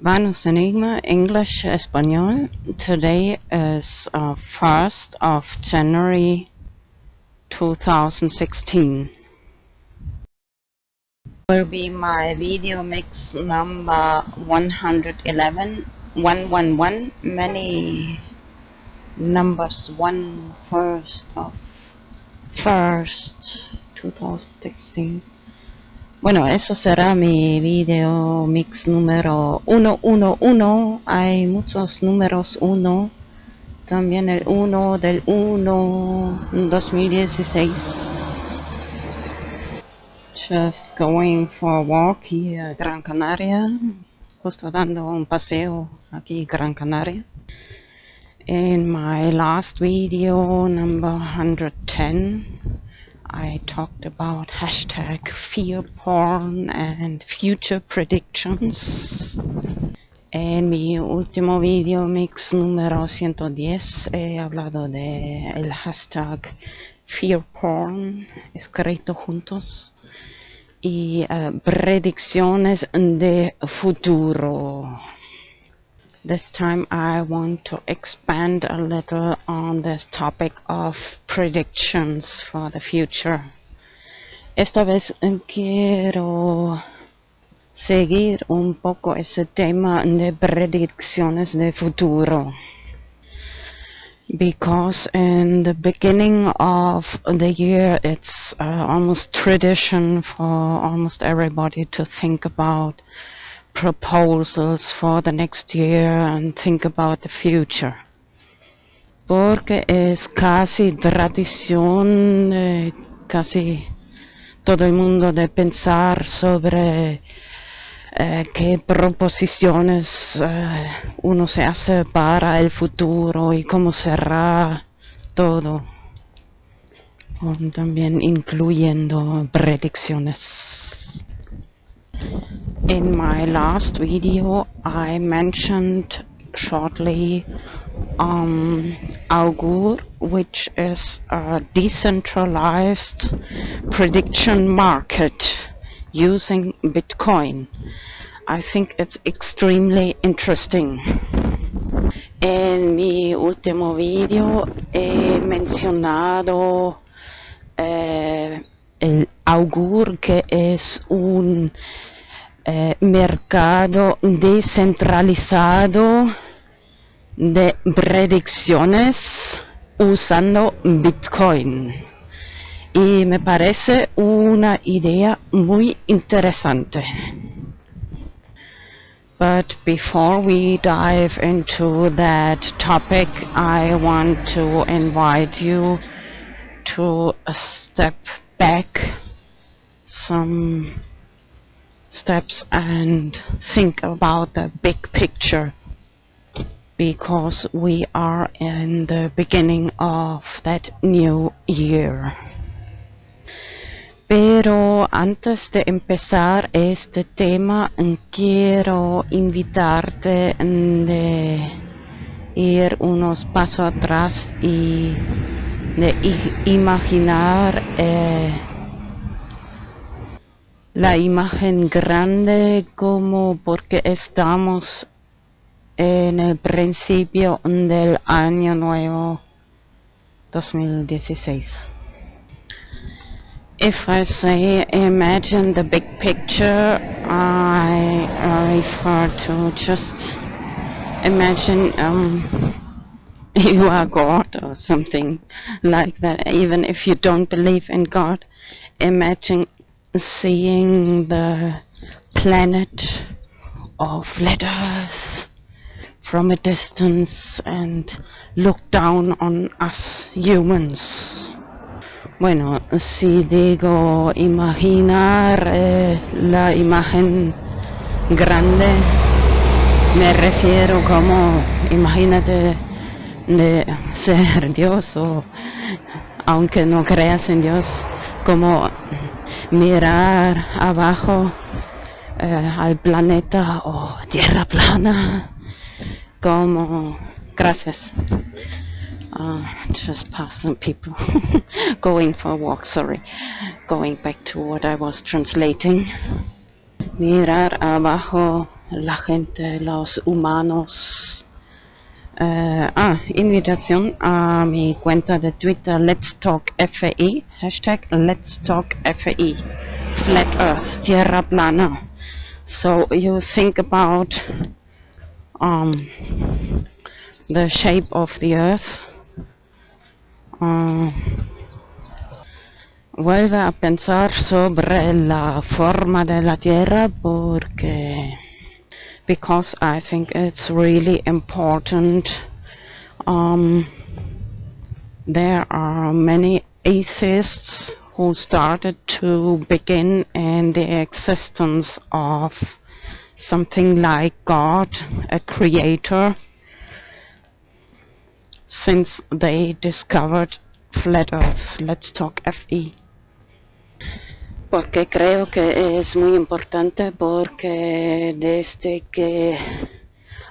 Vanus Enigma, English, Espanol. Today is 1st of January 2016. Will be my video mix number 111, 111, many numbers, 1st of 1st 2016. Bueno, eso será mi video mix número 111. Hay muchos números 1. También el 1 del 1 2016. Just going for a walk here, Gran Canaria. Justo dando un paseo aquí, Gran Canaria. In my last video, number 110, I talked about hashtag fear porn and future predictions. En mi último video mix número 110 he hablado de el hashtag fear porn escrito juntos y predicciones de futuro. This time I want to expand a little on this topic of predictions for the future. Esta vez quiero seguir un poco ese tema de predicciones de futuro. Because in the beginning of the year it's almost tradition for almost everybody to think about proposals for the next year and think about the future. Porque es casi tradición, casi todo el mundo de pensar sobre qué proposiciones uno se hace para el futuro y cómo será todo. También incluyendo predicciones. In my last video, I mentioned shortly Augur, which is a decentralized prediction market using Bitcoin. I think it's extremely interesting. En mi último video he mencionado el Augur, que es un mercado descentralizado de predicciones usando Bitcoin. Y me parece una idea muy interesante. But before we dive into that topic, I want to invite you to step back some steps and think about the big picture, because we are in the beginning of that new year. Pero antes de empezar este tema, quiero invitarte de ir unos pasos atrás y de imaginar la imagen grande, como porque estamos en el principio del año nuevo 2016. If I say imagine the big picture, I refer to just imagine you are God or something like that. Even if you don't believe in God, imagine seeing the planet of letters from a distance and look down on us humans. Bueno, si digo imaginar la imagen grande, me refiero como, imagínate de ser Dios, o aunque no creas en Dios, como mirar abajo al planeta o tierra plana, como, gracias, just passing people going for a walk, sorry, going back to what I was translating. Mirar abajo la gente, los humanos. Invitación a mi cuenta de Twitter, Let's Talk FI, hashtag Let's Talk FI, Flat Earth, Tierra Plana. So you think about the shape of the Earth. Vuelve a pensar sobre la forma de la Tierra because I think it's really important. There are many atheists who started to begin in the existence of something like God, a creator, since they discovered Flat Earth. Let's Talk FE. Porque creo que es muy importante, porque desde que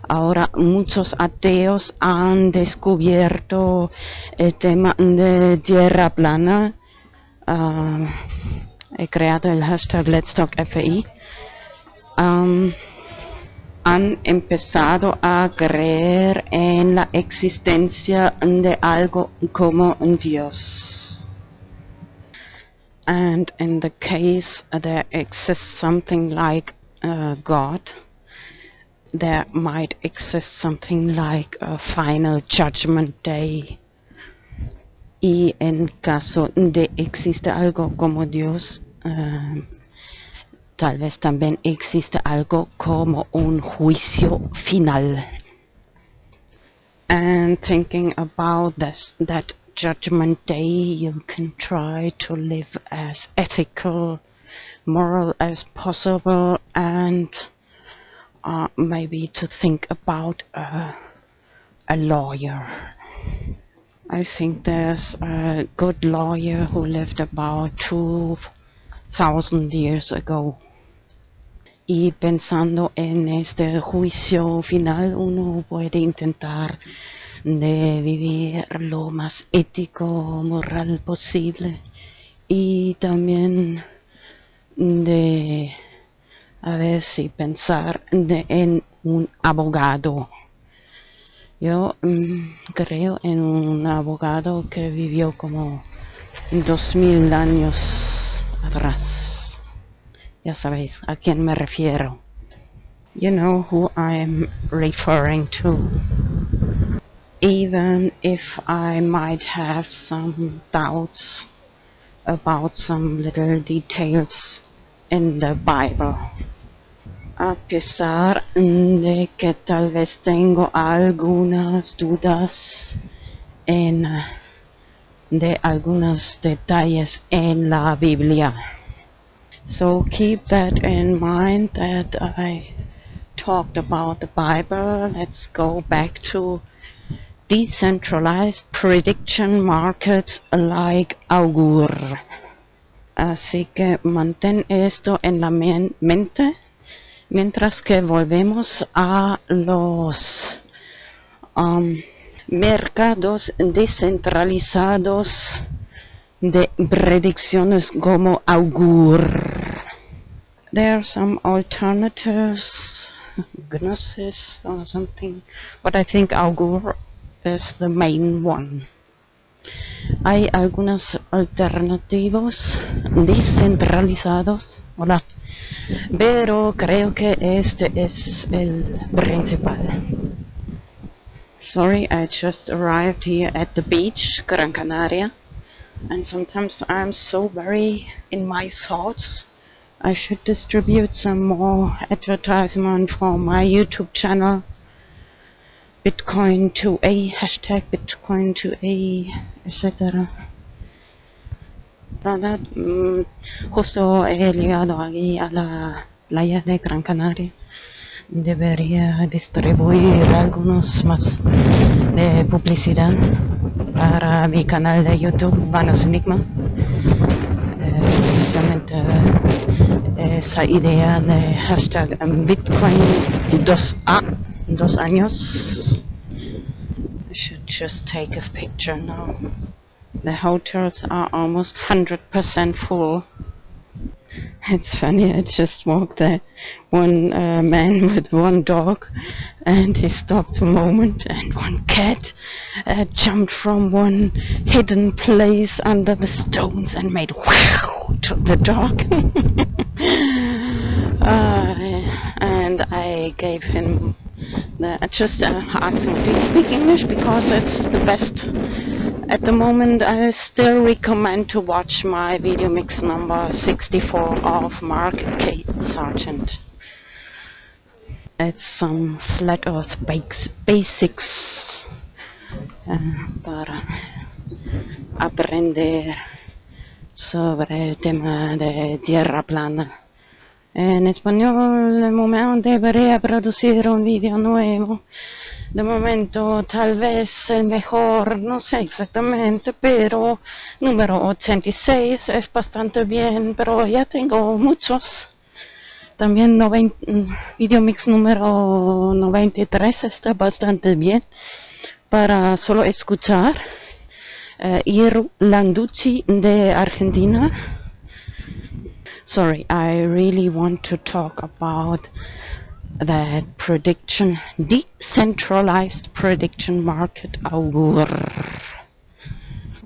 ahora muchos ateos han descubierto el tema de tierra plana, he creado el hashtag Let's Talk FI, han empezado a creer en la existencia de algo como Dios. And in the case there exists something like God, there might exist something like a final judgment day. Y en caso de existe algo como Dios, tal vez también existe algo como un juicio final. And thinking about that judgment day, you can try to live as ethical, moral as possible, and maybe to think about a lawyer. I think there's a good lawyer who lived about 2,000 years ago. Y pensando en este juicio final, uno puede intentar de vivir lo más ético, moral posible, y también de a ver si pensar en un abogado. Yo creo en un abogado que vivió como 2000 años atrás. Ya sabéis a quién me refiero. You know who I'm referring to. Even if I might have some doubts about some little details in the Bible. A pesar de que tal vez tengo algunas dudas de algunos detalles en la Biblia. So keep that in mind that I talked about the Bible. Let's go back to decentralized prediction markets like Augur. Así que mantén esto en la mente mientras que volvemos a los mercados descentralizados de predicciones como Augur. There are some alternatives, Gnosis or something, but I think Augur is the main one. Hay algunos alternativos descentralizados, hola, pero creo que este es el principal. Sorry, I just arrived here at the beach, Gran Canaria, and sometimes I'm so very in my thoughts. I should distribute some more advertisement for my YouTube channel, Bitcoin 2A, hashtag Bitcoin 2A, etc. ¿Verdad? Justo he llegado aquí a la playa de Gran Canaria. Debería distribuir algunos más de publicidad para mi canal de YouTube, Vanos Enigma. Especialmente esa idea de hashtag Bitcoin 2A, 2 años. I should just take a picture now. The hotels are almost 100% full. It's funny, I just walked one man with one dog, and he stopped a moment, and one cat jumped from one hidden place under the stones and made wow to the dog. And I gave him just asked him, do you speak English? Because it's the best. At the moment, I still recommend to watch my VideoMix number 64 of Mark K. Sargent. It's some flat earth basics para aprender sobre el tema de tierra plana. En español, de momento debería producir un vídeo nuevo. De momento, tal vez el mejor, no sé exactamente, pero número 86 es bastante bien, pero ya tengo muchos. También VideoMix número 93 está bastante bien para solo escuchar. Irlanducci de Argentina. Sorry, I really want to talk about that decentralized prediction market augur.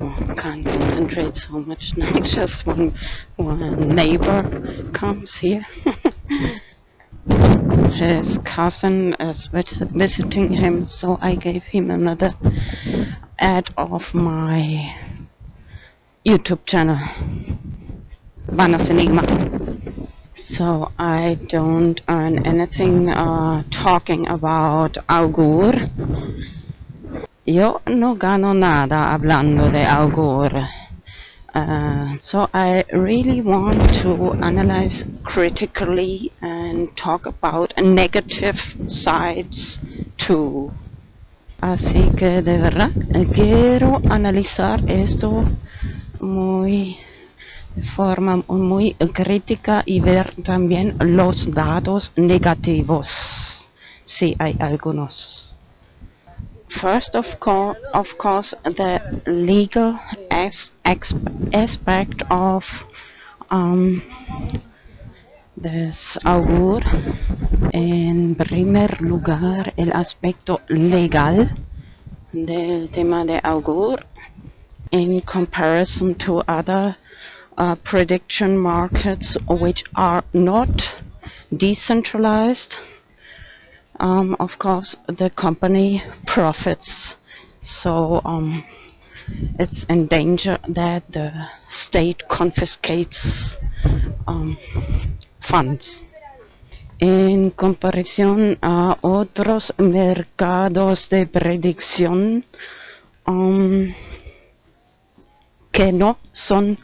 Oh, can't concentrate so much now. Just one neighbor comes here. His cousin is visiting him, so I gave him another ad of my YouTube channel, Vanas Enigma. So I don't earn anything talking about augur. Yo no gano nada hablando de augur. So I really want to analyze critically and talk about negative sides too. Así que de verdad quiero analizar esto de forma muy crítica y ver también los datos negativos, si hay algunos. First, of course, the legal aspect of this augur. En primer lugar, el aspecto legal del tema de augur in comparison to other prediction markets which are not decentralized. Of course, the company profits, so it's in danger that the state confiscates funds. En comparación a otros mercados de predicción que no son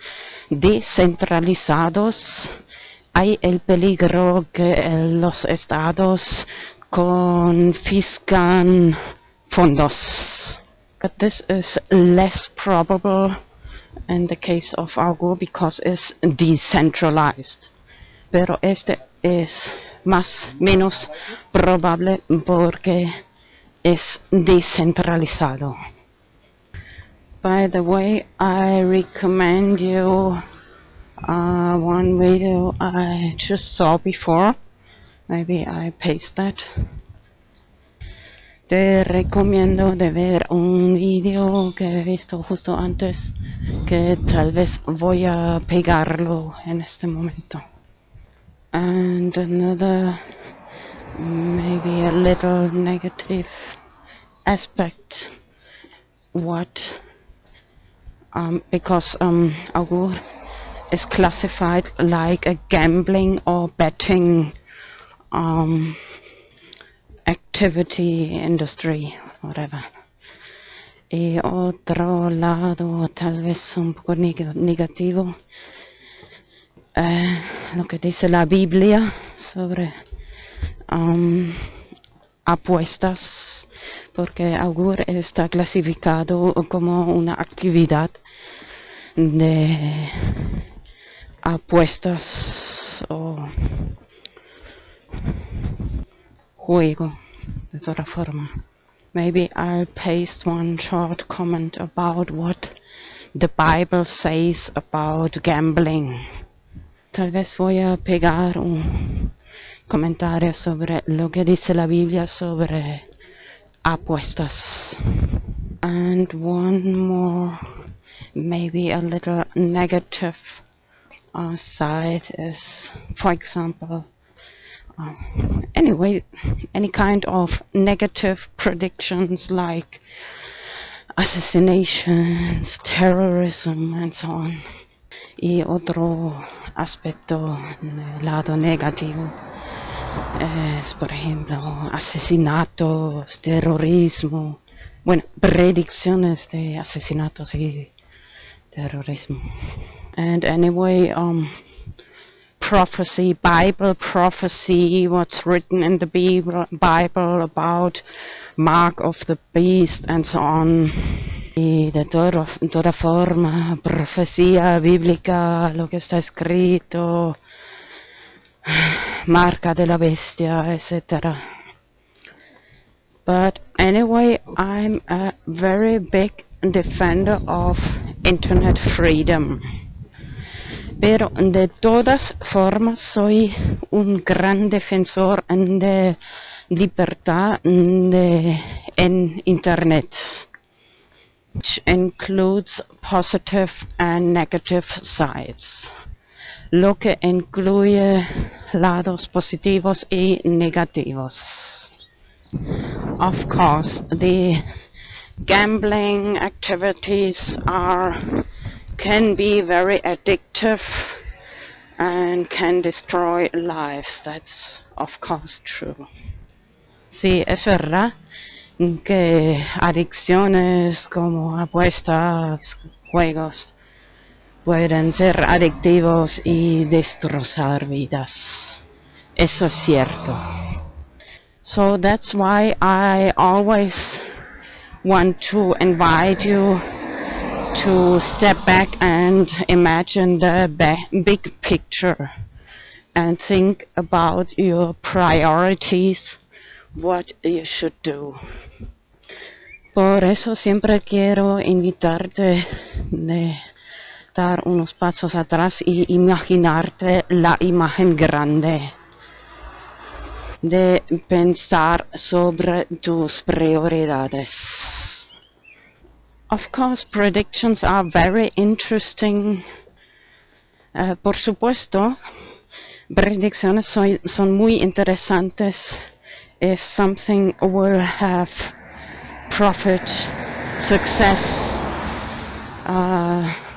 descentralizados, hay el peligro que los estados confiscan fondos. But this is less probable in the case of augur because it's decentralized. Pero este es menos probable porque es descentralizado. By the way, I recommend you one video I just saw before. Maybe I paste that. Te recomiendo de ver un video que he visto justo antes, que tal vez voy a pegarlo en este momento. And another, maybe a little negative aspect, because augur is classified like a gambling or betting activity industry, whatever. Y otro lado, tal vez un poco negativo, lo que dice la Biblia sobre apuestas, porque augur está clasificado como una actividad de apuestas o juego, de toda forma. Maybe I'll paste one short comment about what the Bible says about gambling. tal vez voy a pegar un comentario sobre lo que dice la Biblia sobre apuestas. And one more, maybe a little negative side is, for example, anyway, any kind of negative predictions like assassinations, terrorism, and so on. Y otro aspecto del lado negativo es, por ejemplo, asesinatos, terrorismo, bueno, predicciones de asesinatos y terrorismo. And anyway, prophecy, Bible prophecy, what's written in the Bible about mark of the beast and so on. Y de toda forma, profecía bíblica, lo que está escrito, marca de la bestia, etc. But anyway, I'm a very big defender of internet freedom. Pero de todas formas soy un gran defensor de libertad en internet, which includes positive and negative sides, lo que incluye lados positivos y negativos. Of course, the gambling activities can be very addictive and can destroy lives. That's of course true. Sí, es verdad que adicciones como apuestas, juegos, pueden ser adictivos y destrozar vidas. Eso es cierto. So that's why I always want to invite you to step back and imagine the big picture and think about your priorities, what you should do. Por eso siempre quiero invitarte de dar unos pasos atrás y imaginarte la imagen grande, de pensar sobre tus prioridades. Of course, predictions are very interesting. Por supuesto, predicciones son muy interesantes if something will have profit, success.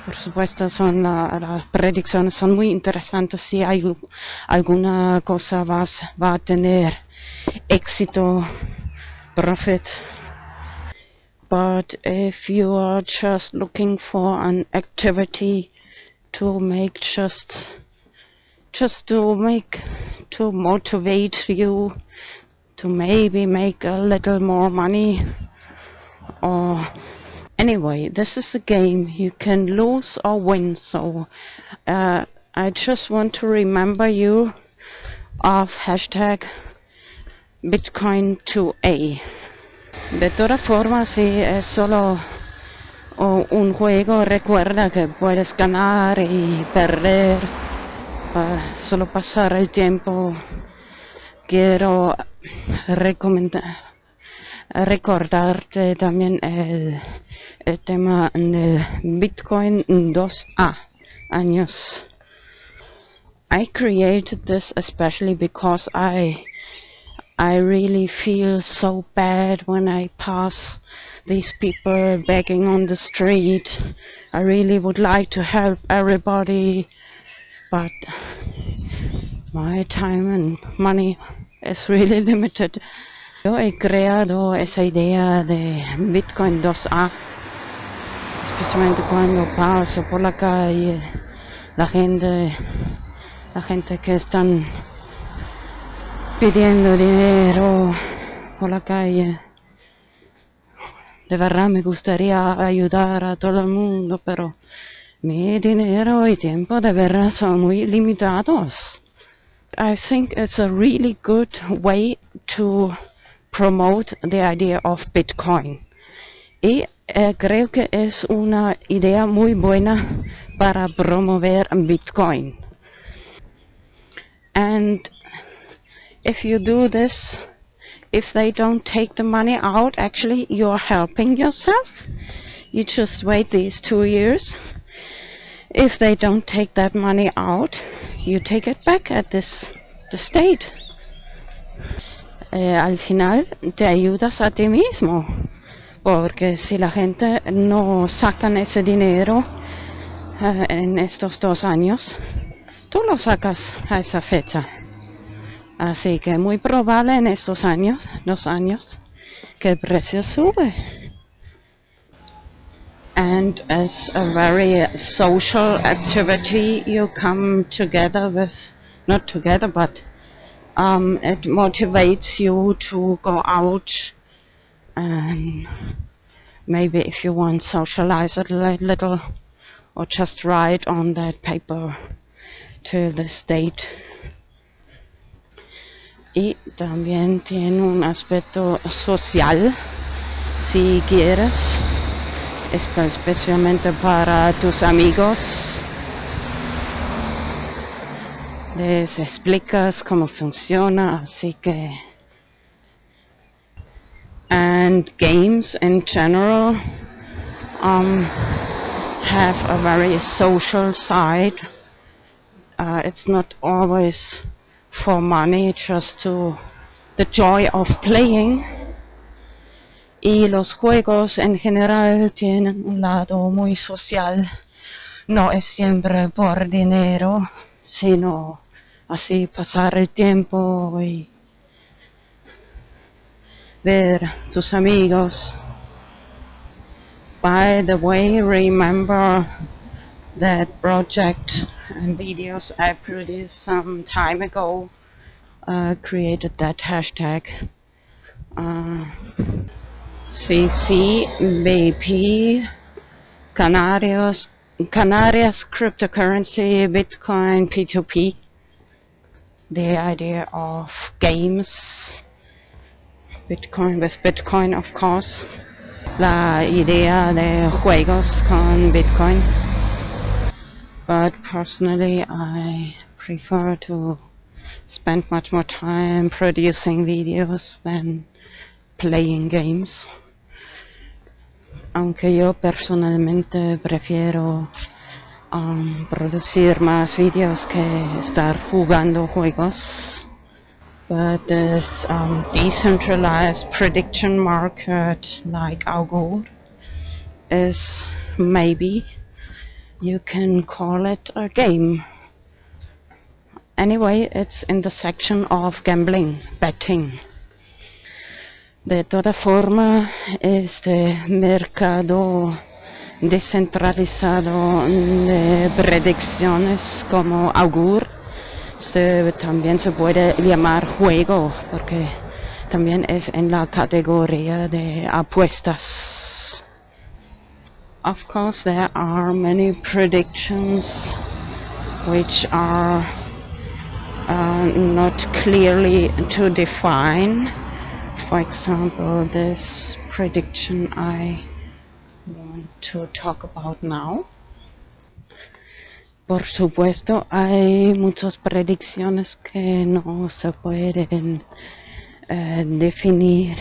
Por supuesto, las predicciones son muy interesantes si alguna cosa va a tener éxito, profit. But if you are just looking for an activity to motivate you to maybe make a little more money, or anyway, this is a game. You can lose or win. So I just want to remember you of hashtag Bitcoin2A. De todas formas, si es solo un juego, recuerda que puedes ganar y perder, solo pasar el tiempo. Quiero recordarte también el tema del Bitcoin 2A años. I created this especially because I really feel so bad when I pass these people begging on the street. I really would like to help everybody, but my time and money is really limited. Yo he creado esa idea de Bitcoin 2A, especialmente cuando paso por la calle, la gente que están pidiendo dinero por la calle. De verdad me gustaría ayudar a todo el mundo, pero mi dinero y tiempo de verdad son muy limitados. I think it's a really good way to promote the idea of Bitcoin. Y creo que es una idea muy buena para promover Bitcoin. And if you do this, if they don't take the money out, actually you're helping yourself. You just wait these 2 years. If they don't take that money out, you take it back at the state. Al final te ayudas a ti mismo, porque si la gente no sacan ese dinero en estos 2 años, tú lo sacas a esa fecha. Así que muy probable en estos años, 2 años, que el precio sube. And as a very social activity, you come together with, not together, but it motivates you to go out and maybe if you want socialize a little or just write on that paper to the state. Y también tiene un aspecto social, si quieres, especialmente para tus amigos. Les explicas cómo funciona, así que... And games in general have a very social side. It's not always for money, just to the joy of playing. Y los juegos en general tienen un lado muy social. No es siempre por dinero, sino así pasar el tiempo y ver tus amigos. By the way, remember that project and videos I produced some time ago, created that hashtag CCBP Canarias cryptocurrency Bitcoin P2P. The idea of games, Bitcoin with Bitcoin, of course. La idea de juegos con Bitcoin. But personally, I prefer to spend much more time producing videos than playing games. Aunque yo personalmente prefiero producir más videos que estar jugando juegos. But this decentralized prediction market like Augur is, maybe you can call it a game. Anyway, it's in the section of gambling, betting. De toda forma, este mercado descentralizado de predicciones como Augur también se puede llamar juego, porque también es en la categoría de apuestas. Of course, there are many predictions which are not clearly to define. For example, this prediction I want to talk about now. Por supuesto, hay muchas predicciones que no se pueden definir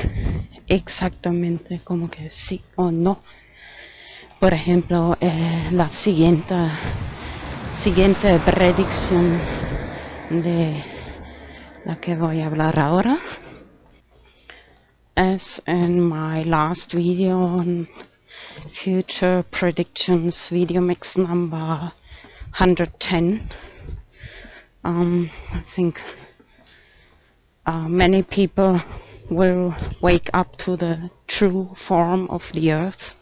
exactamente como que sí o no. Por ejemplo, la siguiente predicción de la que voy a hablar ahora, as in my last video on future predictions, VideoMix number 110. I think many people will wake up to the true form of the Earth,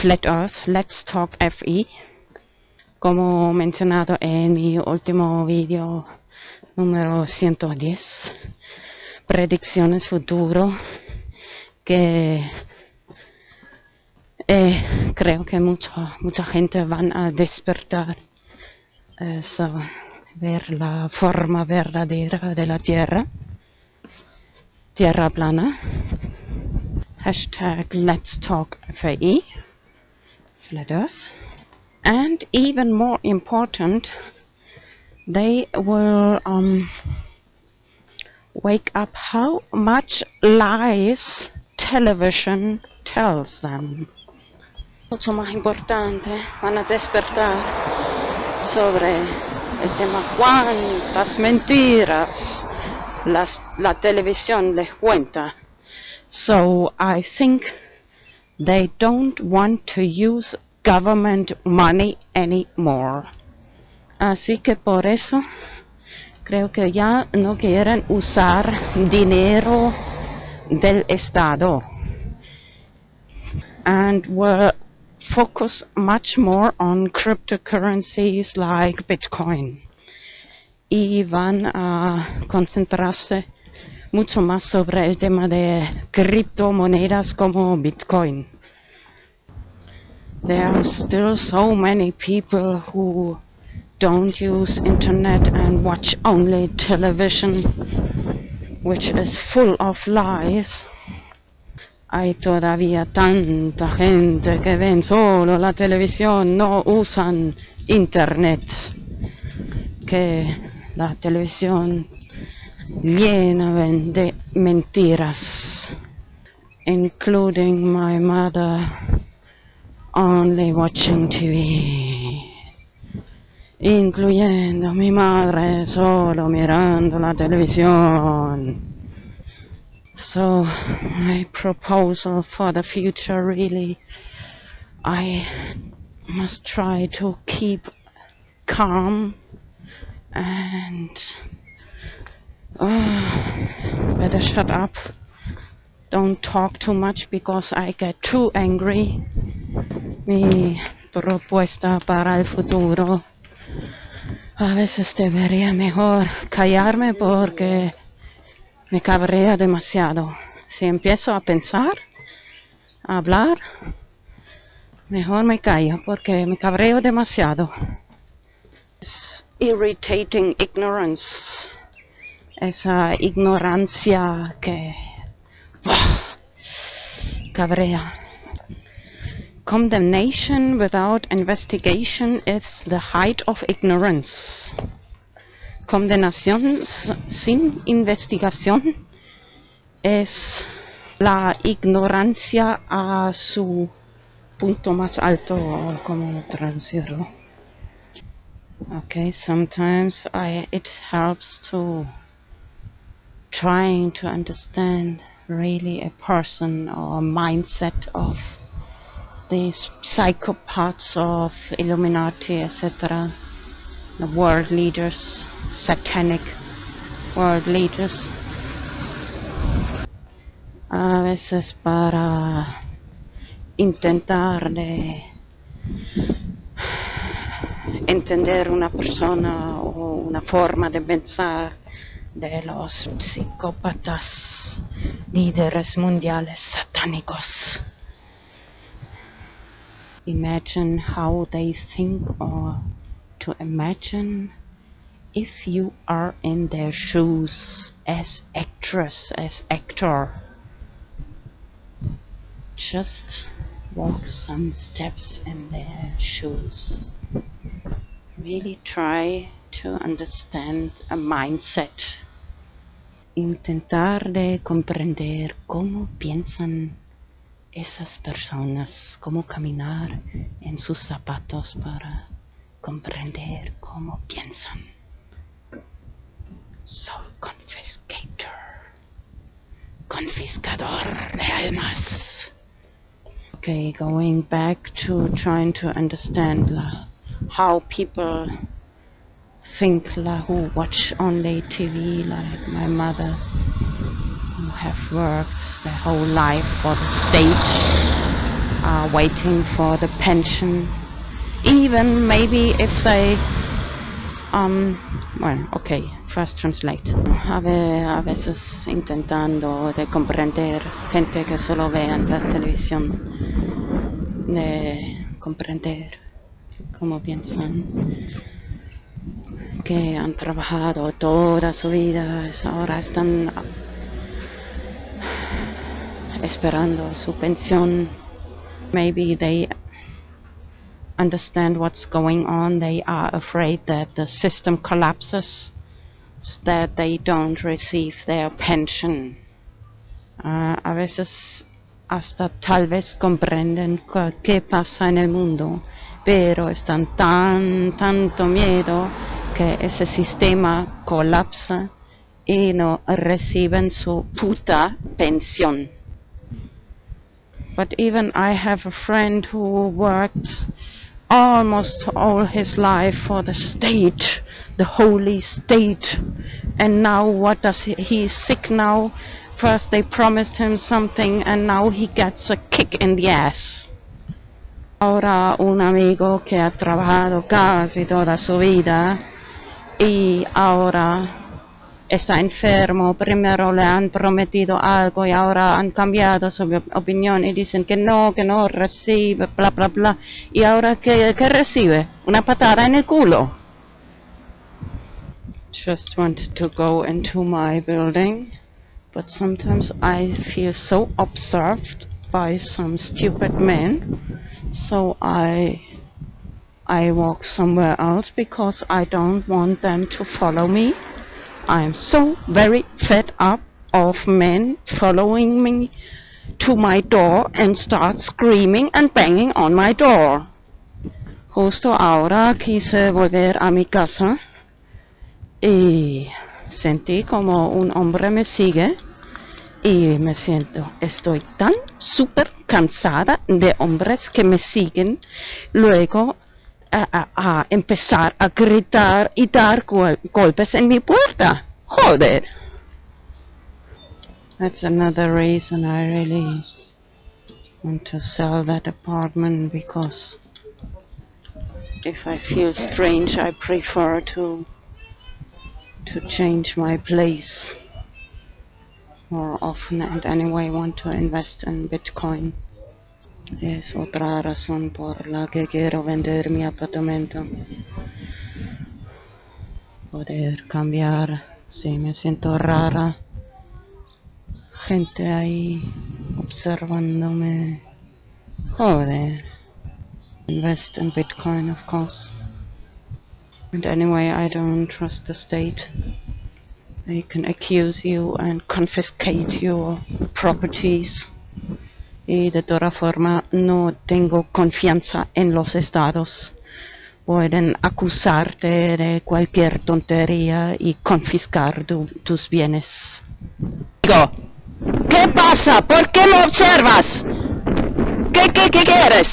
Flat Earth. Let's talk FE. Como mencionado en mi último video número 110, predicciones futuro, que creo que mucha gente van a despertar, ver la forma verdadera de la Tierra plana. Hashtag Let's Talk FAE, Flat Earth. And even more important, they will wake up how much lies television tells them. Mucho más importante, van a despertar sobre el tema cuántas mentiras la televisión les cuenta. So I think they don't want to use government money anymore. Así que por eso creo que ya no quieren usar dinero del Estado. And were focus much more on cryptocurrencies like Bitcoin. Y van a concentrarse mucho más sobre el tema de criptomonedas como Bitcoin. There are still so many people who don't use internet and watch only television, which is full of lies. Hay todavía tanta gente que ven solo la televisión, no usan internet, que la televisión llena de mentiras, including my mother only watching TV, incluyendo mi madre solo mirando la televisión. So my proposal for the future, really, I must try to keep calm and better shut up. Don't talk too much because I get too angry. Mi propuesta para el futuro, a veces debería mejor callarme porque me cabrea demasiado. Si empiezo a pensar, a hablar, mejor me callo porque me cabreo demasiado. It's irritating ignorance. Esa ignorancia que cabrea. Condemnation without investigation is the height of ignorance. Condenación sin investigación es la ignorancia a su punto más alto, ¿cómo traducirlo? Okay, sometimes it helps to trying to understand really a person or a mindset of these psychopaths of Illuminati, etc. The world leaders, satanic world leaders. A veces para intentar de entender una persona o una forma de pensar de los psicópatas líderes mundiales satánicos. Imagine how they think, or to imagine if you are in their shoes as actress, as actor. Just walk some steps in their shoes. Really try to understand a mindset. Intentar de comprender cómo piensan esas personas, cómo caminar en sus zapatos para comprender cómo piensan. Soul confiscador de almas. Okay, going back to trying to understand how people think who watch only TV, like my mother, who have worked their whole life for the state, are waiting for the pension, even maybe if they well, okay, first translate. A veces intentando de comprender gente que solo ve en la televisión, de comprender cómo piensan, que han trabajado toda su vida, ahora están esperando su pensión. Maybe they understand what's going on. They are afraid that the system collapses, that they don't receive their pension. A veces hasta tal vez comprenden qué pasa en el mundo, pero están tanto miedo que ese sistema colapsa y no reciben su puta pensión. But even I have a friend who worked almost all his life for the state, the holy state, and now what does he's sick now. First they promised him something and now he gets a kick in the ass. Ahora un amigo que ha trabajado casi toda su vida y ahora está enfermo. Primero le han prometido algo y ahora han cambiado su opinión y dicen que no recibe, bla bla bla. Y ahora ¿qué recibe? Una patada en el culo. Just wanted to go into my building, but sometimes I feel so observed by some stupid men, so I walk somewhere else because I don't want them to follow me. I am so very fed up of men following me to my door and start screaming and banging on my door. Justo ahora quise volver a mi casa y sentí como un hombre me sigue y estoy tan súper cansada de hombres que me siguen luego a empezar a gritar y dar golpes en mi puerta. Joder. That's another reason I really want to sell that apartment, because if I feel strange I prefer to change my place more often, and anyway want to invest in Bitcoin. Es otra razón por la que quiero vender mi apartamento. Poder cambiar. Sí, me siento rara. Gente ahí observándome. Joder. Invest in Bitcoin, of course. And anyway, I don't trust the state. They can accuse you and confiscate your properties. Y de toda forma no tengo confianza en los estados. Pueden acusarte de cualquier tontería y confiscar tus bienes. Digo, ¿qué pasa? ¿Por qué me observas? ¿Qué quieres?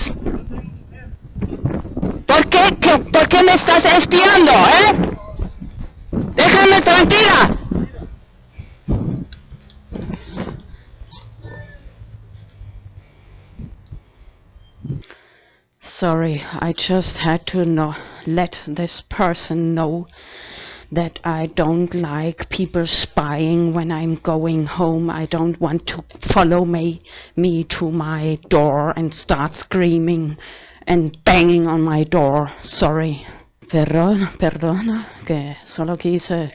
¿Por qué me estás espiando, Déjame tranquila. Sorry, I just had to let this person know that I don't like people spying when I'm going home. I don't want to follow me to my door and start screaming and banging on my door. Sorry. Perdona, que solo quise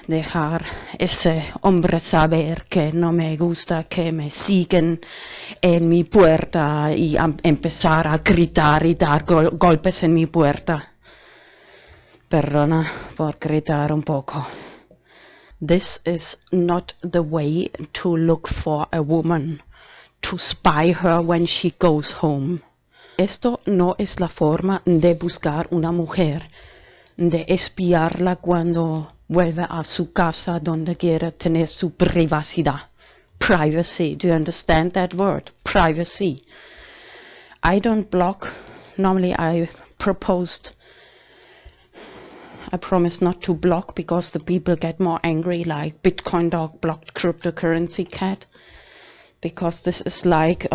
dejar ese hombre saber que no me gusta que me siguen en mi puerta y empezar a gritar y dar golpes en mi puerta. Perdona por gritar un poco. This is not the way to look for a woman, to spy her when she goes home. Esto no es la forma de buscar una mujer, de espiarla cuando vuelve a su casa donde quiere tener su privacidad. Privacy, do you understand that word? Privacy. I don't block. Normally I promised not to block because the people get more angry, like Bitcoin dog blocked cryptocurrency cat, because this is like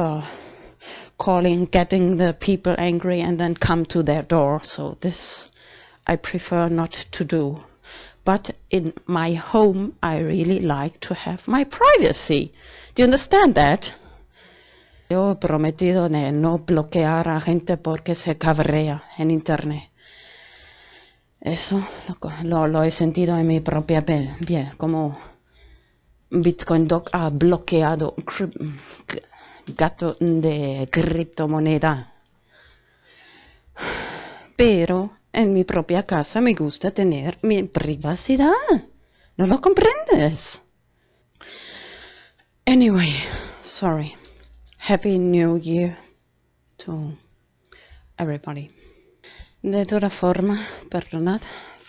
getting the people angry and then come to their door. So this I prefer not to do. But in my home I really like to have my privacy. Do you understand that? Yo he prometido de no bloquear a gente porque se cabrea en internet. Eso lo he sentido en mi propia piel, bien, como Bitcoin Dog ha bloqueado gato de criptomoneda. pero en mi propia casa me gusta tener mi privacidad. ¿No lo comprendes? Anyway, sorry. Happy New Year to everybody. De toda forma, perdonad,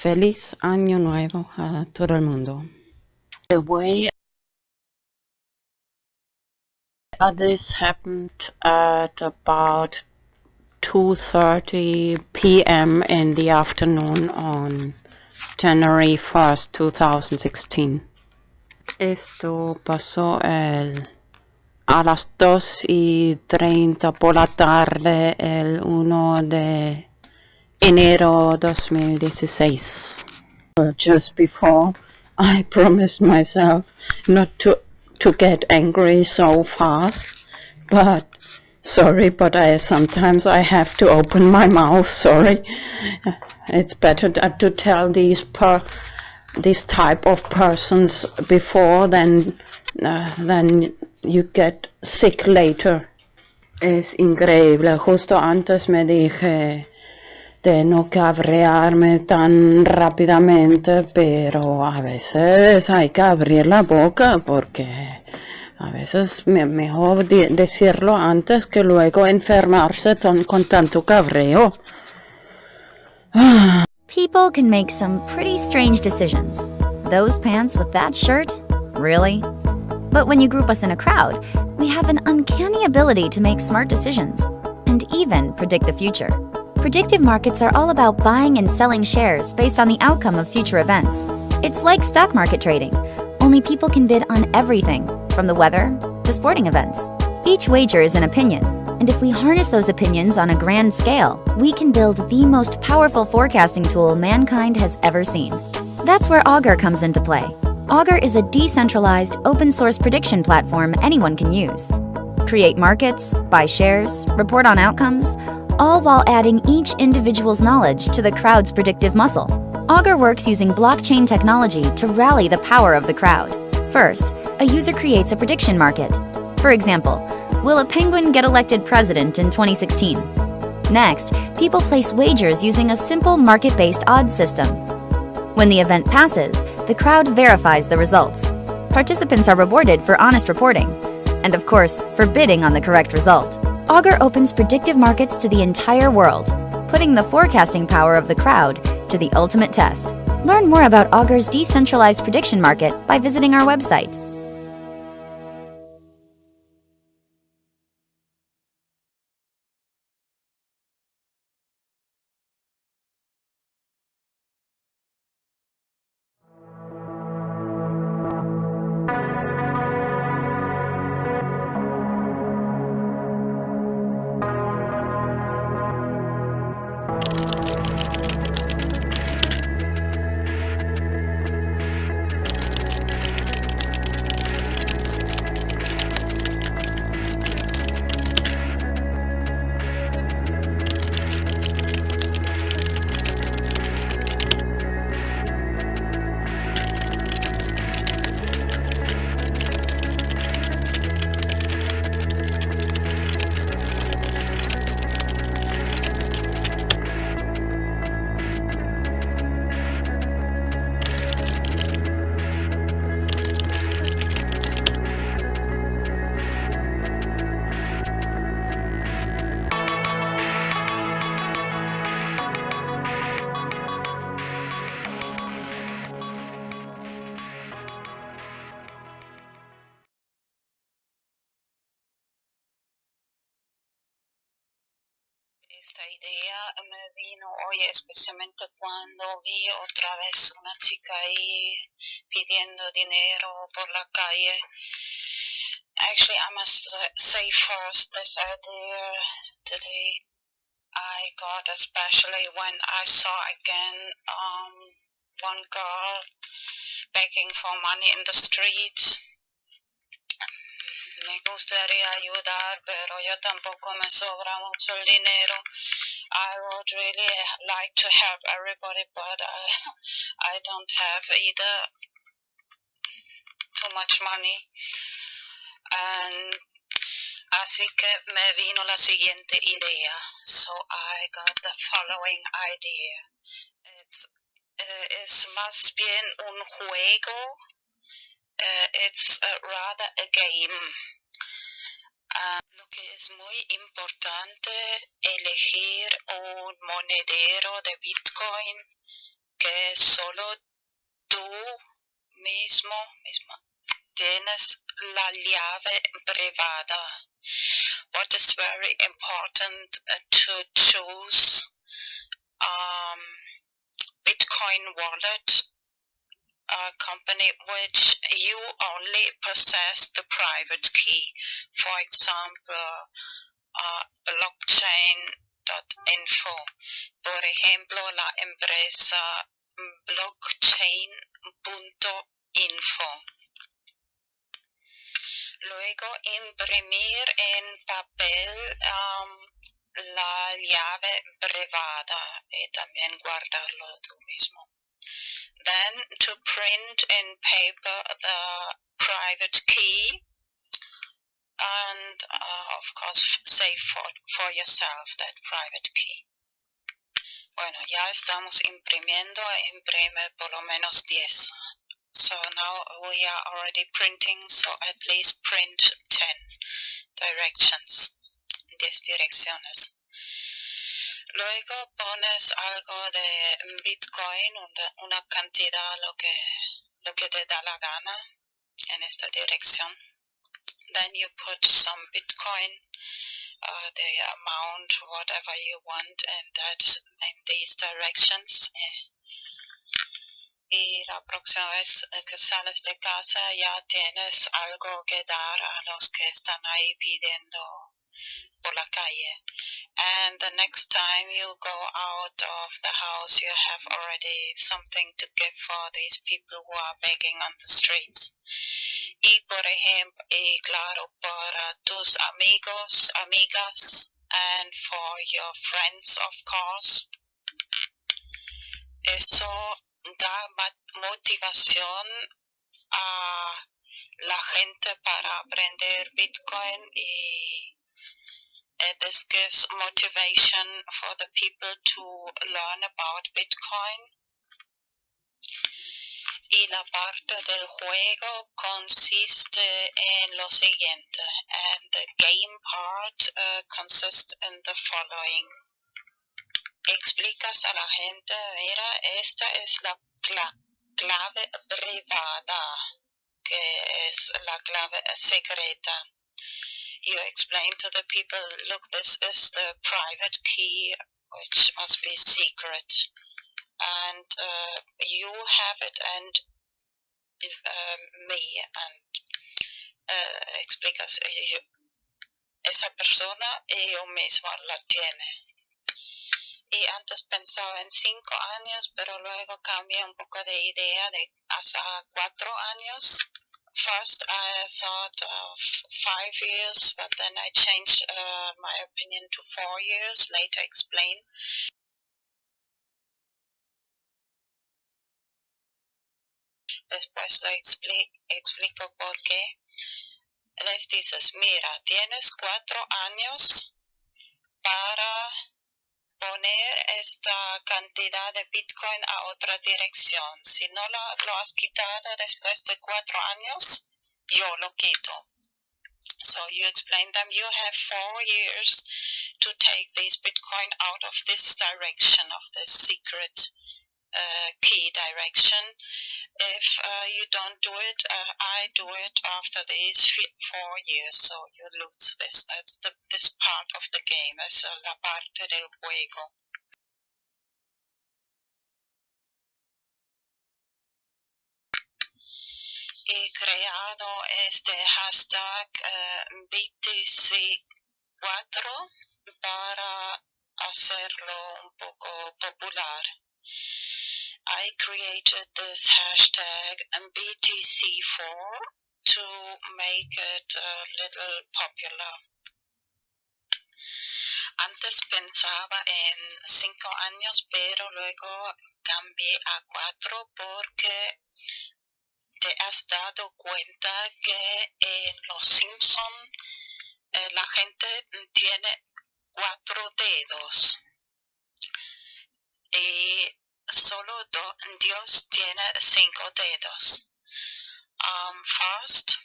feliz año nuevo a todo el mundo. The way this happened at about 2:30 p.m. in the afternoon on January 1st, 2016. Esto pasó a las 2:30 por la tarde el 1 de enero 2016. Just before I promised myself not to get angry so fast, but sorry, but sometimes I have to open my mouth. Sorry, it's better to tell this type of persons before than you get sick later. Es increíble. Justo antes me dije de no cabrearme tan rápidamente, pero a veces hay que abrir la boca porque a veces mejor decirlo antes que luego enfermarse con tanto cabreo. People can make some pretty strange decisions. Those pants with that shirt? Really? But when you group us in a crowd, we have an uncanny ability to make smart decisions and even predict the future. Predictive markets are all about buying and selling shares based on the outcome of future events. It's like stock market trading, only people can bid on everything, from the weather to sporting events. Each wager is an opinion, and if we harness those opinions on a grand scale, we can build the most powerful forecasting tool mankind has ever seen. That's where Augur comes into play. Augur is a decentralized, open-source prediction platform anyone can use. Create markets, buy shares, report on outcomes, all while adding each individual's knowledge to the crowd's predictive muscle. Augur works using blockchain technology to rally the power of the crowd. First, a user creates a prediction market. For example, will a penguin get elected president in 2016? Next, people place wagers using a simple market-based odds system. When the event passes, the crowd verifies the results. Participants are rewarded for honest reporting, and of course, for bidding on the correct result. Augur opens predictive markets to the entire world, putting the forecasting power of the crowd to the ultimate test. Learn more about Augur's decentralized prediction market by visiting our website. Esta idea me vino hoy especialmente cuando vi otra vez una chica ahí pidiendo dinero por la calle. Actually, I must say first, this idea today I got especially when I saw again one girl begging for money in the streets. Me gustaría ayudar, pero yo tampoco me sobra mucho el dinero. I would really like to help everybody, but I don't have either too much money. And as Así que me vino la siguiente idea. So I got the following idea. Es más bien un juego. It's rather a game. Lo que es muy importante, elegir un monedero de Bitcoin que solo tú misma tienes la llave privada. What is very important to choose Bitcoin wallet company which you only possess the private key. For example, blockchain.info. Por ejemplo, la empresa blockchain.info. Luego imprimir en papel la llave privada y también guardarlo tú mismo. Then to print in paper the private key and of course save for yourself that private key. Bueno, ya estamos imprimiendo, imprime por lo menos 10. So now we are already printing, so at least print 10 directions, 10 direcciones. Luego pones algo de Bitcoin, una cantidad, lo que te da la gana en esta dirección. Then you put some Bitcoin, the amount, whatever you want, in these directions. Y la próxima vez que sales de casa ya tienes algo que dar a los que están ahí pidiendo por la calle. And the next time you go out of the house, you have already something to give for these people who are begging on the streets. Y por ejemplo, y claro, para tus amigos, amigas, and for your friends, of course. Eso da motivación a la gente para aprender Bitcoin y this gives motivation for the people to learn about Bitcoin. Y la parte del juego consiste en lo siguiente, and the game part consists in the following. Explicas a la gente, mira, esta es la clave privada, que es la clave secreta. You explain to the people, look, this is the private key, which must be secret. And you have it, and me, and explicas, esa persona y yo mismo la tiene. Y antes pensaba en 5 años, pero luego cambié un poco de idea de hasta 4 años. First I thought of 5 years, but then I changed my opinion to 4 years, later explain. Después lo explico por qué. Les dices, mira, tienes 4 años para poner esta cantidad de Bitcoin a otra dirección. Si no lo has quitado después de 4 años, yo lo quito. So you explain them, you have 4 years to take these Bitcoin out of this direction, of this secret key direction. If you don't do it, I do it after these 4 years, so you lose this. That's this part of the game, es la parte del juego. He creado este hashtag BTC4 para hacerlo un poco popular. I created this hashtag BTC4 to make it a little popular. Antes pensaba en 5 años, pero luego cambié a 4 porque te has dado cuenta que en Los Simpson la gente dedos. Y solo Dios tiene 5 dedos. First,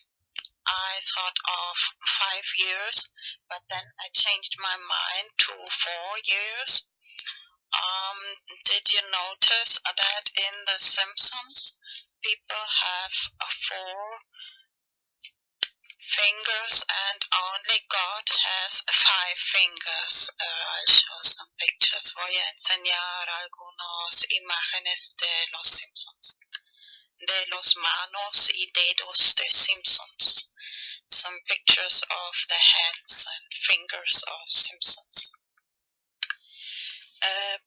I thought of 5 years, but then I changed my mind to 4 years. Did you notice that in The Simpsons, people have 4 fingers and only God has 5 fingers? I'll show some pictures. Voy a enseñar algunas imágenes de los Simpsons, de los manos y dedos de Simpsons. Some pictures of the hands and fingers of Simpsons.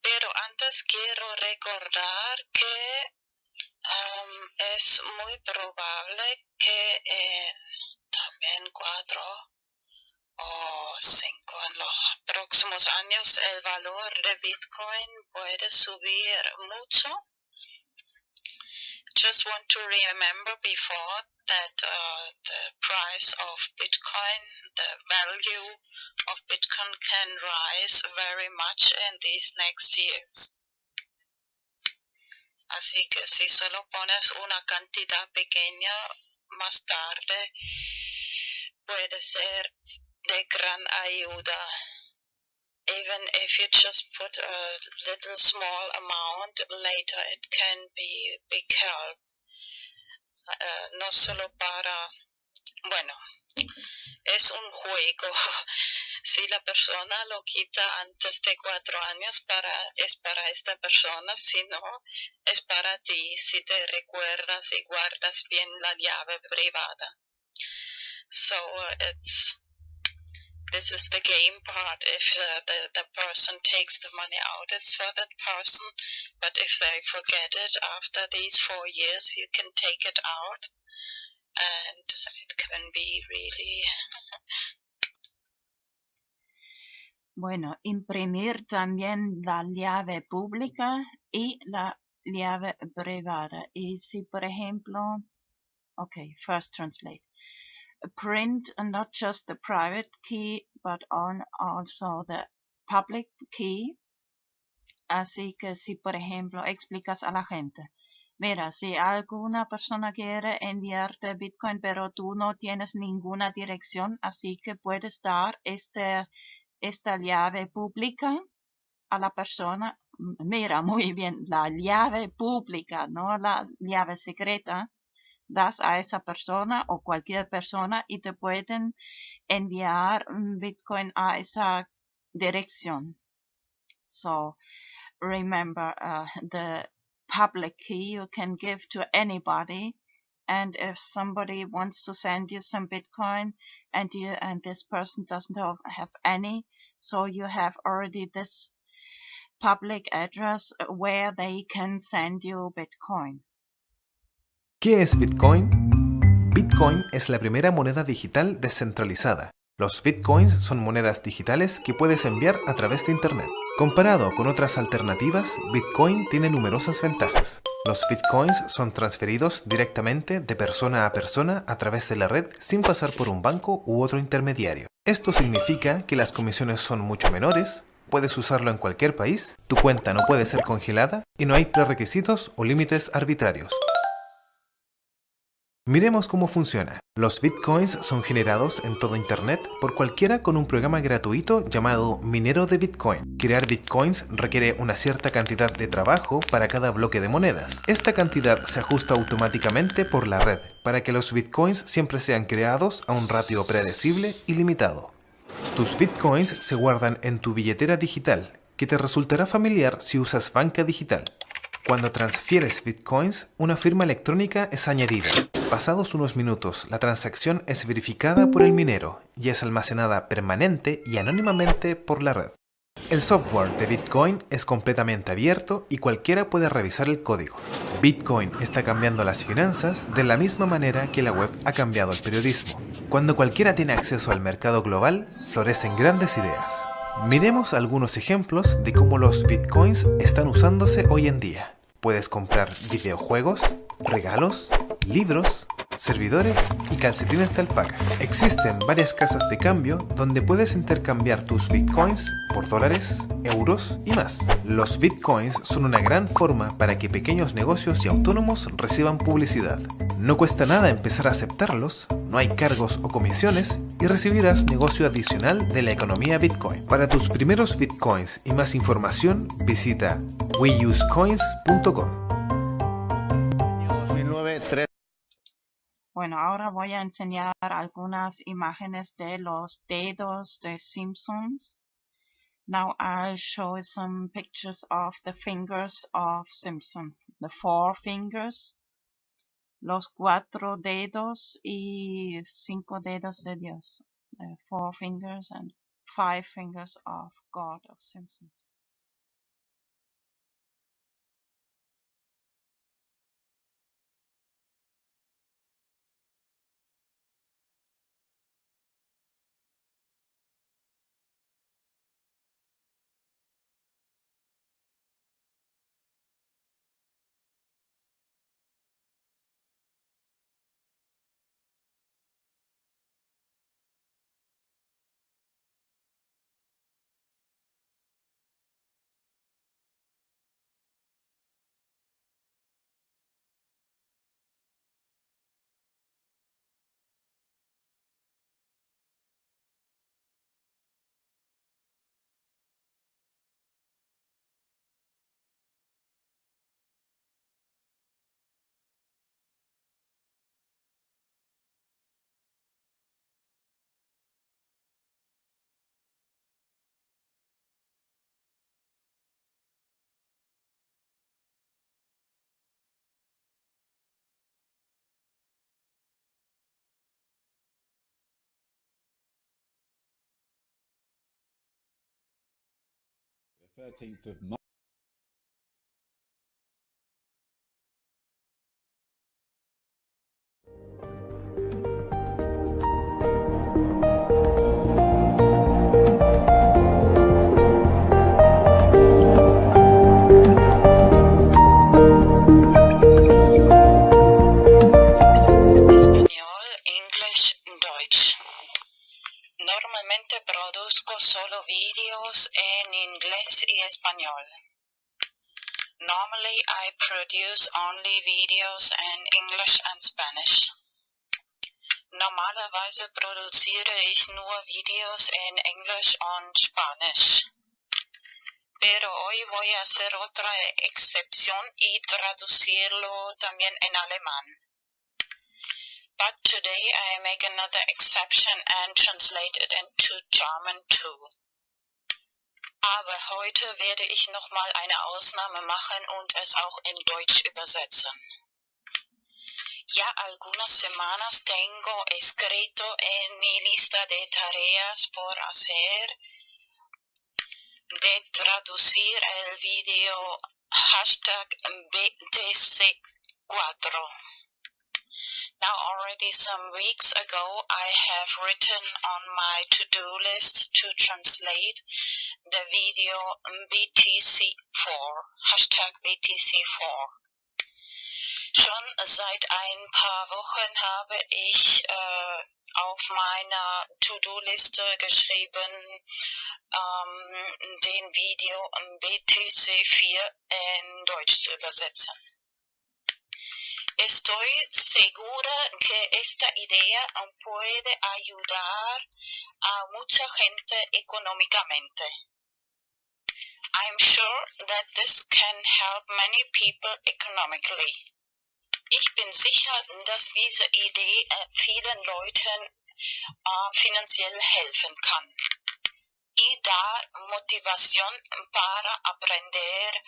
Pero antes quiero recordar que es muy probable que en también 4 o 5 en los próximos años el valor de Bitcoin puede subir mucho. Just want to remember before that the price of Bitcoin, the value of Bitcoin can rise very much in these next years. Así que si solo pones una cantidad pequeña, más tarde puede ser de gran ayuda. Even if you just put a little small amount, later it can be big help. No solo para, bueno, es un juego. Si la persona lo quita antes de 4 años, es para esta persona, si no, es para ti, si te recuerdas y guardas bien la llave privada. So this is the game part. If the person takes the money out, it's for that person. But if they forget it after these 4 years, you can take it out. And it can be really... Bueno, imprimir también la llave pública y la llave privada. Y si, por ejemplo, okay, first translate. Print not just the private key, but also the public key. Así que si, por ejemplo, explicas a la gente, mira, si alguna persona quiere enviarte Bitcoin, pero tú no tienes ninguna dirección, así que puedes dar esta llave pública a la persona. Mira, muy bien, la llave pública, no la llave secreta. Das a esa persona o cualquier persona y te pueden enviar Bitcoin a esa dirección. So remember, the public key you can give to anybody, and if somebody wants to send you some Bitcoin and this person doesn't have any, so you have already this public address where they can send you Bitcoin. ¿Qué es Bitcoin? Bitcoin es la primera moneda digital descentralizada. Los Bitcoins son monedas digitales que puedes enviar a través de Internet. Comparado con otras alternativas, Bitcoin tiene numerosas ventajas. Los Bitcoins son transferidos directamente de persona a persona a través de la red sin pasar por un banco u otro intermediario. Esto significa que las comisiones son mucho menores, puedes usarlo en cualquier país, tu cuenta no puede ser congelada y no hay prerequisitos o límites arbitrarios. Miremos cómo funciona. Los Bitcoins son generados en todo Internet por cualquiera con un programa gratuito llamado minero de Bitcoin. Crear Bitcoins requiere una cierta cantidad de trabajo para cada bloque de monedas. Esta cantidad se ajusta automáticamente por la red para que los Bitcoins siempre sean creados a un ratio predecible y limitado. Tus Bitcoins se guardan en tu billetera digital, que te resultará familiar si usas banca digital. Cuando transfieres Bitcoins, una firma electrónica es añadida. Pasados unos minutos, la transacción es verificada por el minero y es almacenada permanente y anónimamente por la red. El software de Bitcoin es completamente abierto y cualquiera puede revisar el código. Bitcoin está cambiando las finanzas de la misma manera que la web ha cambiado el periodismo. Cuando cualquiera tiene acceso al mercado global, florecen grandes ideas. Miremos algunos ejemplos de cómo los Bitcoins están usándose hoy en día. Puedes comprar videojuegos, regalos, libros, servidores y calcetines de alpaca. Existen varias casas de cambio donde puedes intercambiar tus bitcoins por dólares, euros y más. Los bitcoins son una gran forma para que pequeños negocios y autónomos reciban publicidad. No cuesta nada empezar a aceptarlos, no hay cargos o comisiones y recibirás negocio adicional de la economía Bitcoin. Para tus primeros bitcoins y más información, visita weusecoins.com. Bueno, ahora voy a enseñar algunas imágenes de los dedos de Simpsons. Now I'll show some pictures of the fingers of Simpson. The 4 fingers, los 4 dedos y 5 dedos de Dios. 4 fingers and 5 fingers of God of Simpsons. The 13th of March. Español, English, Deutsch. Normalmente produzco solo vídeos en inglés y español. Normally I produce only videos in English and Spanish. Normalerweise produziere ich nur Videos en Englisch und Spanisch. Pero hoy voy a hacer otra excepción y traducirlo también en alemán. But today I make another exception and translate it into German too. Aber heute werde ich nochmal eine Ausnahme machen und es auch in Deutsch übersetzen. Ya algunas semanas tengo escrito en mi lista de tareas por hacer de traducir el video #BTC4. Now already some weeks ago I have written on my to-do list to translate the video BTC4, #BTC4. Schon seit ein paar Wochen habe ich auf meiner To-Do-Liste geschrieben, den Video BTC4 in Deutsch zu übersetzen. Estoy segura que esta idea puede ayudar a mucha gente económicamente. I'm sure that this can help many people economically. Ich bin sicher, dass diese Idee vielen Leuten finanziell helfen kann. Y da motivación para aprender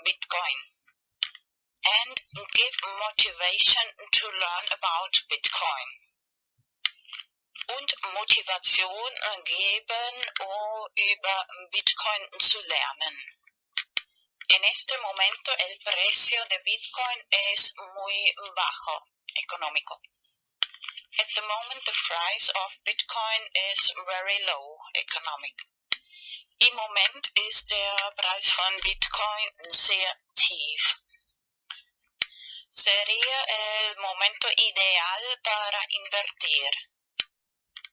Bitcoin. And give motivation to learn about Bitcoin. Und Motivation geben, um über Bitcoin zu lernen. En este momento el precio de Bitcoin es muy bajo, económico. At the moment the price of Bitcoin is very low, economic. Im Moment ist der Preis von Bitcoin sehr tief. sería el momento ideal para invertir.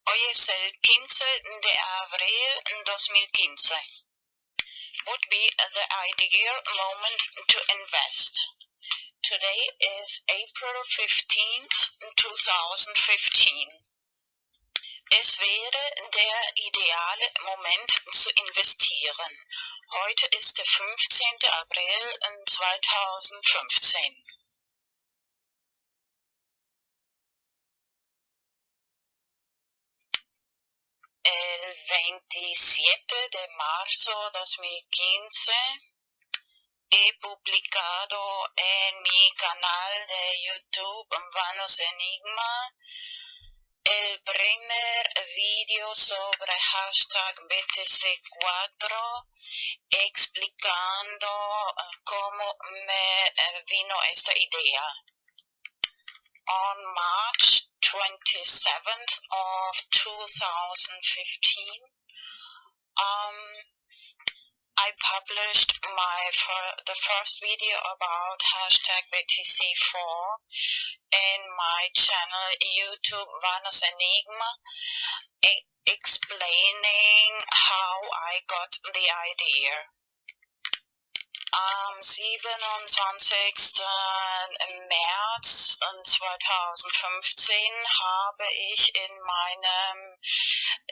Hoy es el 15 de abril 2015. Would be the ideal moment to invest. Today is April 15th, 2015. Es wäre der ideale Moment zu investieren. Heute ist der 15. April 2015. El 27 de marzo 2015 he publicado en mi canal de YouTube Vanos Enigma el primer vídeo sobre hashtag BTC4 explicando cómo me vino esta idea. On March 27th of 2015, I published the first video about hashtag BTC4 in my channel YouTube Vanos Enigma, explaining how I got the idea. Am 27. März 2015 habe ich in meinem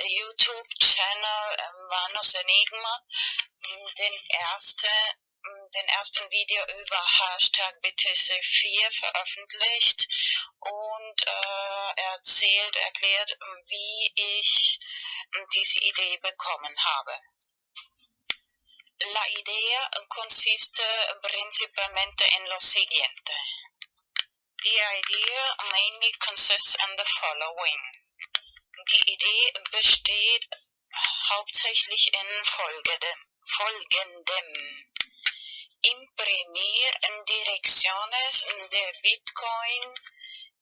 YouTube-Channel Vanos Enigma den ersten Video über Hashtag BTC4 veröffentlicht und erklärt, wie ich diese Idee bekommen habe. La idea consiste principalmente en lo siguiente. The idea mainly consists in the following. Die Idee besteht hauptsächlich in folgendem. Imprimir direcciones de Bitcoin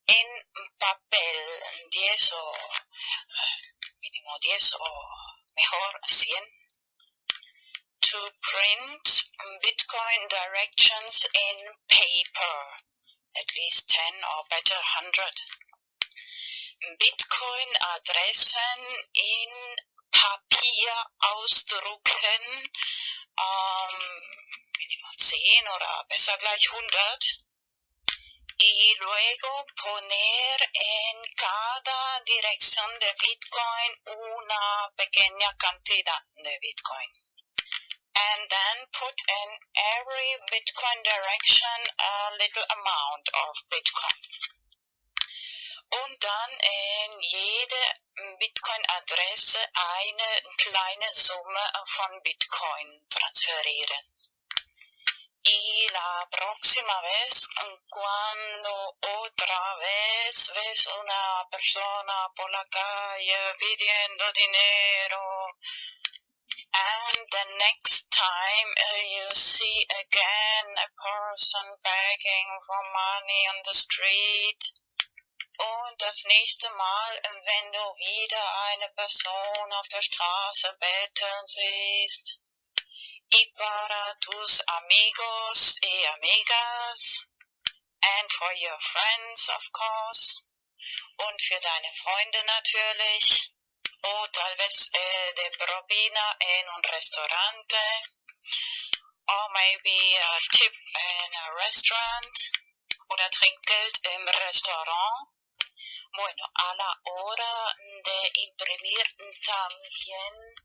en papel, 10 o mínimo 10 o mejor 100. To print Bitcoin directions in paper, at least 10 or better 100. Bitcoin Adressen in Papier ausdrucken, mínimo 10 oder besser gleich 100. Y luego poner en cada dirección de Bitcoin una pequeña cantidad de Bitcoin. And then put in every Bitcoin direction a little amount of Bitcoin. Und dann in jede Bitcoin-Adresse eine kleine Summe von Bitcoin transferieren. Y la próxima vez, cuando otra vez ves una persona por la calle pidiendo dinero, and the next time you see again a person begging for money on the street, und das nächste Mal, wenn du wieder eine Person auf der Straße betteln siehst, y para tus amigos y amigas, and for your friends of course, und für deine Freunde natürlich, o tal vez de propina en un restaurante, or maybe a tip in a restaurant, oder Trinkgeld im Restaurant. Bueno, a la hora de imprimir también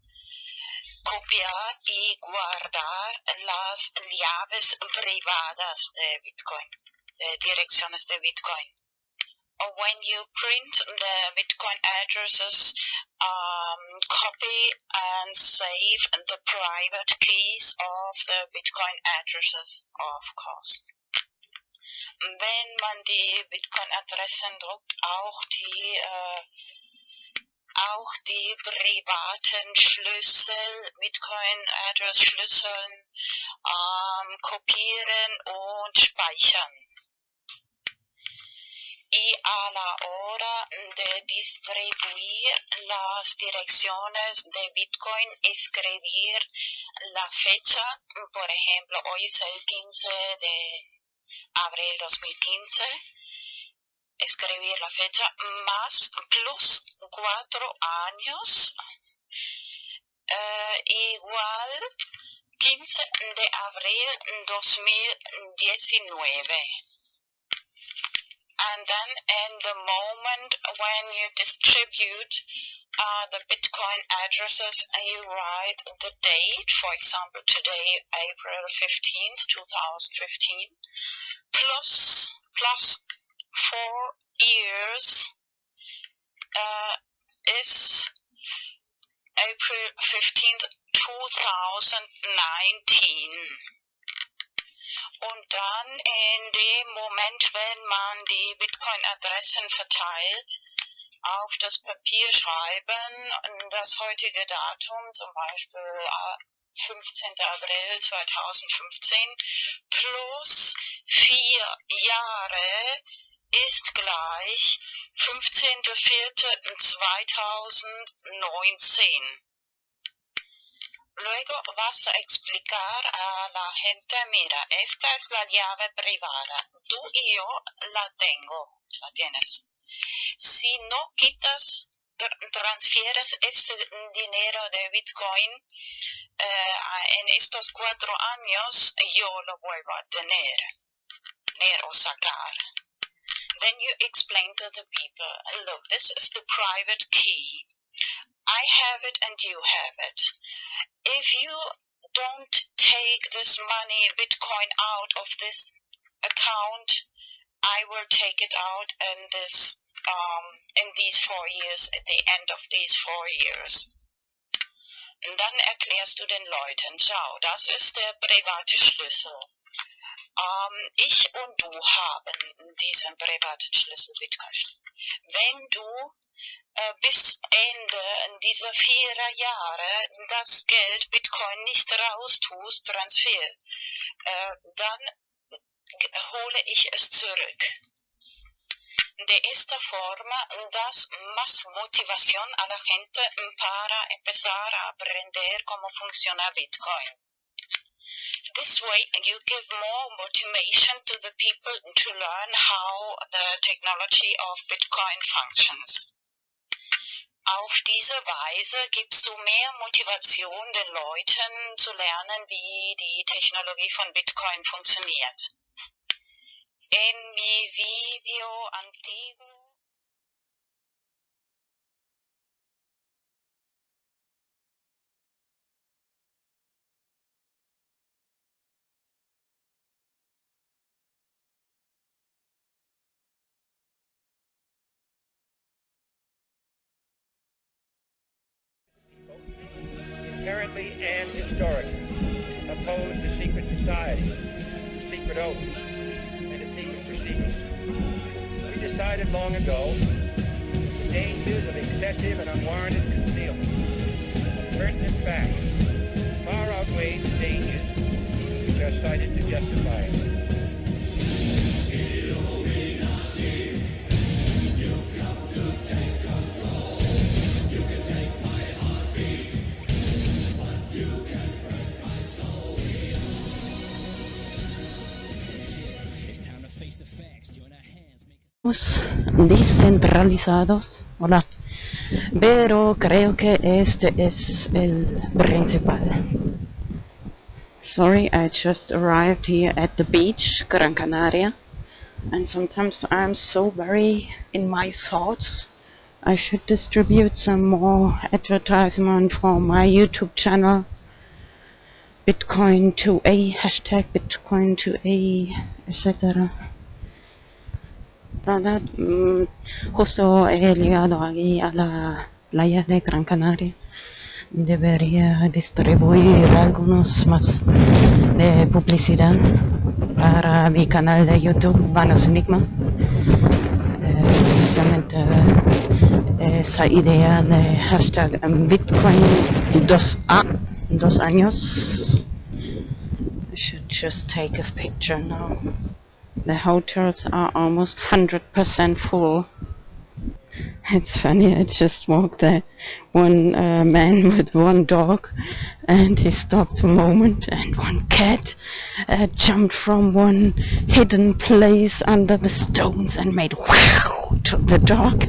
copiar y guardar las llaves privadas de Bitcoin, de direcciones de Bitcoin. When you print the Bitcoin addresses, copy and save the private keys of the Bitcoin addresses, of course. Wenn man die Bitcoin-Adressen druckt, auch die privaten Schlüssel, Bitcoin-Address-Schlüsseln kopieren und speichern. Y a la hora de distribuir las direcciones de Bitcoin, escribir la fecha, por ejemplo, hoy es el 15 abril 2015, escribir la fecha, más plus 4 años, igual 15 de abril 2019. And then in the moment when you distribute the Bitcoin addresses, you write the date, for example today, April 15th, 2015, plus 4 years is April 15th, 2019. Und dann in dem Moment, wenn man die Bitcoin-Adressen verteilt, auf das Papier schreiben, das heutige Datum, zum Beispiel 15. April 2015, plus 4 Jahre ist gleich 15.04.2019. Luego vas a explicar a la gente, mira, esta es la llave privada, tú y yo la tienes. Si no quitas, transfieres este dinero de Bitcoin en estos 4 años, yo lo vuelvo a tener o sacar. Then you explain to the people, look, this is the private key. I have it and you have it. If you don't take this money, Bitcoin, out of this account, I will take it out in these 4 years, at the end of these 4 years. Und dann erklärst du den Leuten, schau, das ist der private Schlüssel. Ich und du haben diesen privaten Schlüssel, Bitcoin-Schlüssel. Wenn du bis Ende dieser 4 Jahre das Geld Bitcoin nicht raustust, transfer, dann hole ich es zurück. De esta forma das más motivación a la gente para empezar a aprender cómo funciona Bitcoin. This way you give more motivation to the people to learn how the technology of Bitcoin functions. Auf diese Weise gibst du mehr Motivation den Leuten zu lernen, wie die Technologie von Bitcoin funktioniert. En mi video antiguo inherently and historically opposed to secret societies, secret oaths, and to secret proceedings. We decided long ago the dangers of excessive and unwarranted concealment of pertinent facts far outweighed the dangers which are cited to justify it. Descentralizados, hola, pero creo que este es el principal. Sorry, I just arrived here at the beach, Gran Canaria, and sometimes I'm so very in my thoughts. I should distribute some more advertisement for my YouTube channel, Bitcoin2A, hashtag Bitcoin2A, etc. Justo he llegado aquí a la playa de Gran Canaria. Debería distribuir algunos más de publicidad para mi canal de YouTube, Vanos Enigma. Especialmente esa idea de hashtag Bitcoin 2 años. I should just take a picture now. The hotels are almost 100% full. It's funny, I just walked one man with one dog, and he stopped a moment, and one cat jumped from one hidden place under the stones and made wow to the dog.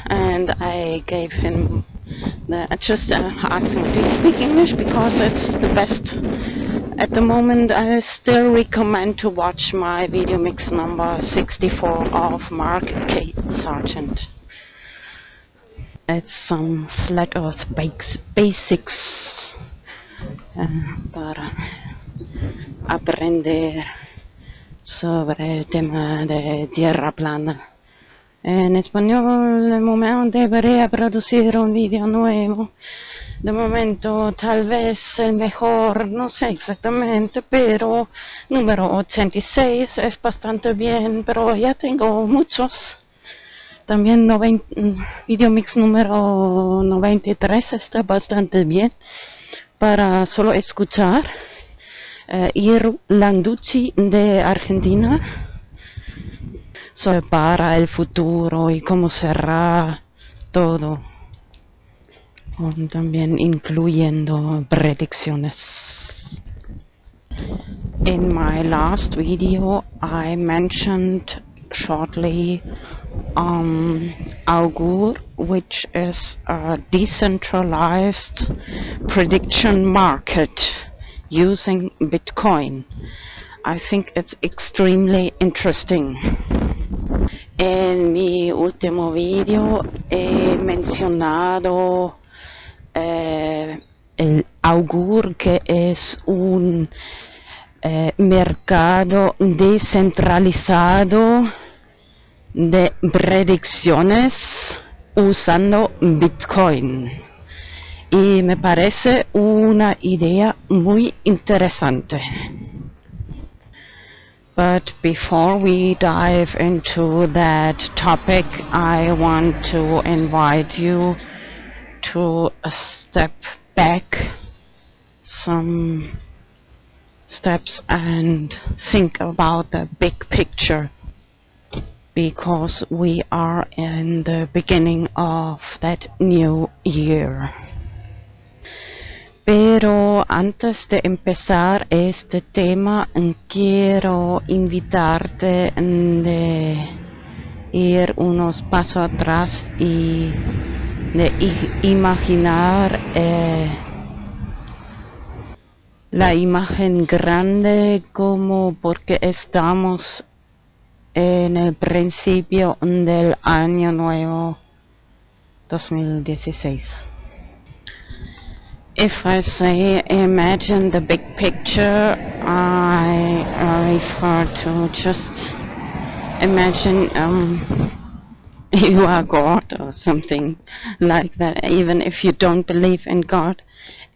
And I gave him I just asked him, do you speak English? Because it's the best. At the moment, I still recommend to watch my VideoMix number 64 of Mark K. Sargent. It's some flat earth basics para aprender sobre el tema de tierra plana. En español, de momento debería producir un vídeo nuevo. De momento, tal vez el mejor, no sé exactamente, pero número 86 es bastante bien, pero ya tengo muchos. También VideoMix número 93 está bastante bien para solo escuchar. Irlanducci de Argentina. Para el futuro y cómo será todo, también incluyendo predicciones. In my last video I mentioned shortly Augur, which is a decentralized prediction market using Bitcoin. I think it's extremely interesting. En mi último video he mencionado el Augur, que es un mercado descentralizado de predicciones usando Bitcoin. Y me parece una idea muy interesante. But before we dive into that topic, I want to invite you to step back some steps and think about the big picture, because we are in the beginning of that new year. Pero antes de empezar este tema, quiero invitarte de ir unos pasos atrás y de imaginar la imagen grande, como porque estamos en el principio del año nuevo 2016. If I say imagine the big picture, I refer to just imagine you are God or something like that. Even if you don't believe in God,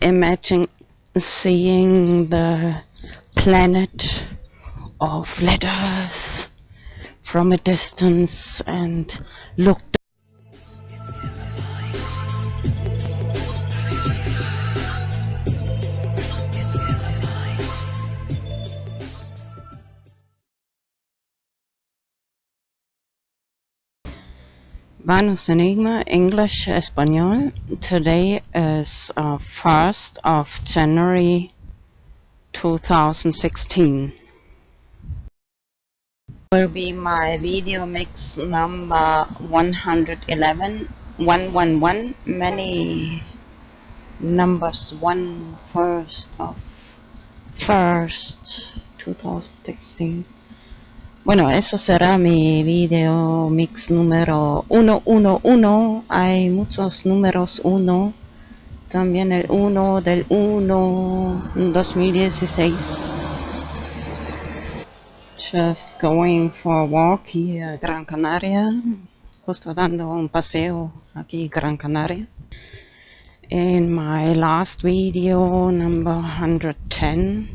imagine seeing the planet of flat Earth from a distance and look. Vanos Enigma, English, Espanol. Today is 1st of January 2016. Will be my video mix number 111, 111, many numbers, 1st of 1st 2016. Bueno, eso será mi video mix número 111. Hay muchos números 1. También el 1 del 1 2016. Just going for a walk here a Gran Canaria. Justo dando un paseo aquí Gran Canaria. In my last video, number 110,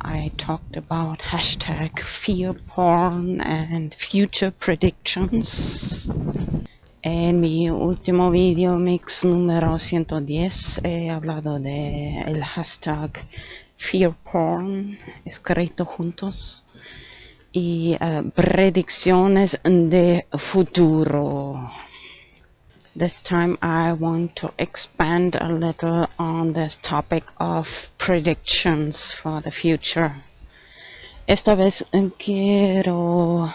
I talked about hashtag fear porn and future predictions. En mi último video mix número 110 he hablado de el hashtag fear porn escrito juntos y predicciones de futuro. This time I want to expand a little on this topic of predictions for the future. Esta vez quiero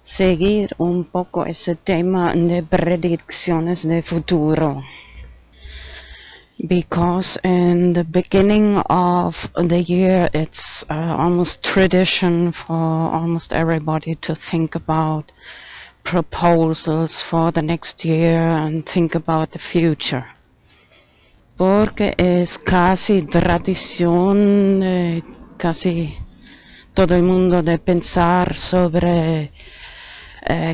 seguir un poco ese tema de predicciones de futuro. Because in the beginning of the year, it's almost tradition for almost everybody to think about proposals for the next year and think about the future. Porque es casi tradición, casi todo el mundo de pensar sobre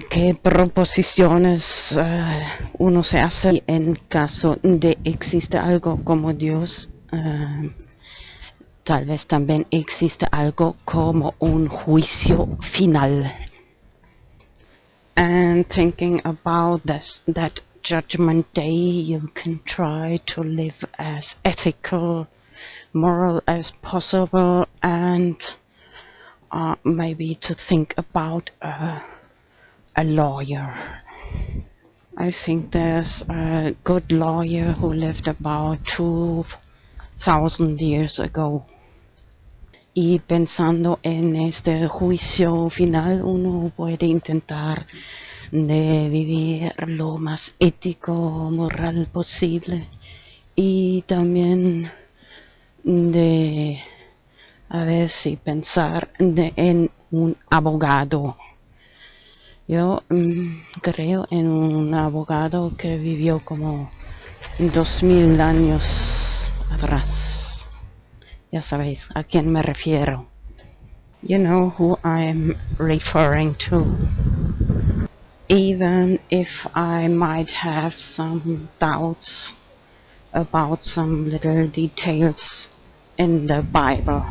qué proposiciones uno se hace en caso de existe algo como Dios. Tal vez también existe algo como un juicio final. And thinking about that judgment day, you can try to live as ethical, moral as possible, and maybe to think about a lawyer. I think there's a good lawyer who lived about 2,000 years ago. Y pensando en este juicio final, uno puede intentar de vivir lo más ético, moral posible, y también de a ver si pensar en un abogado. Yo creo en un abogado que vivió como 2000 años atrás. Ya sabéis a quién me refiero. You know who I am referring to. Even if I might have some doubts about some little details in the Bible.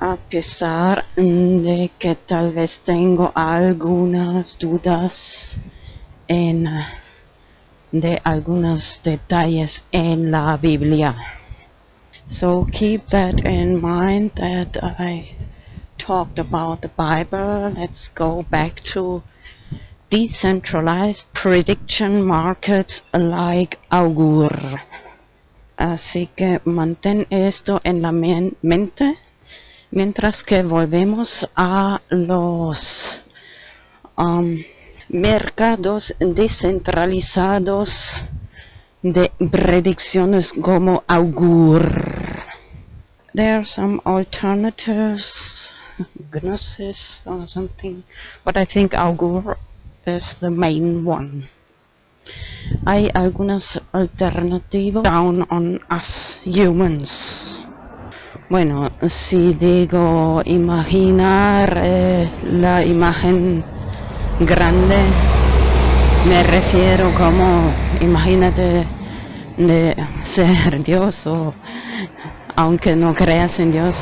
A pesar de que tal vez tengo algunas dudas de algunos detalles en la Biblia. So keep that in mind that I talked about the Bible. Let's go back to decentralized prediction markets like Augur. Así que mantén esto en la mente mientras que volvemos a los mercados descentralizados de predicciones como Augur. There are some alternatives, Gnosis or something, but I think Augur is the main one. Hay algunas alternativas down on us humans. Bueno, si digo imaginar la imagen grande, me refiero como, imagínate de ser Dios, o aunque no creas en Dios,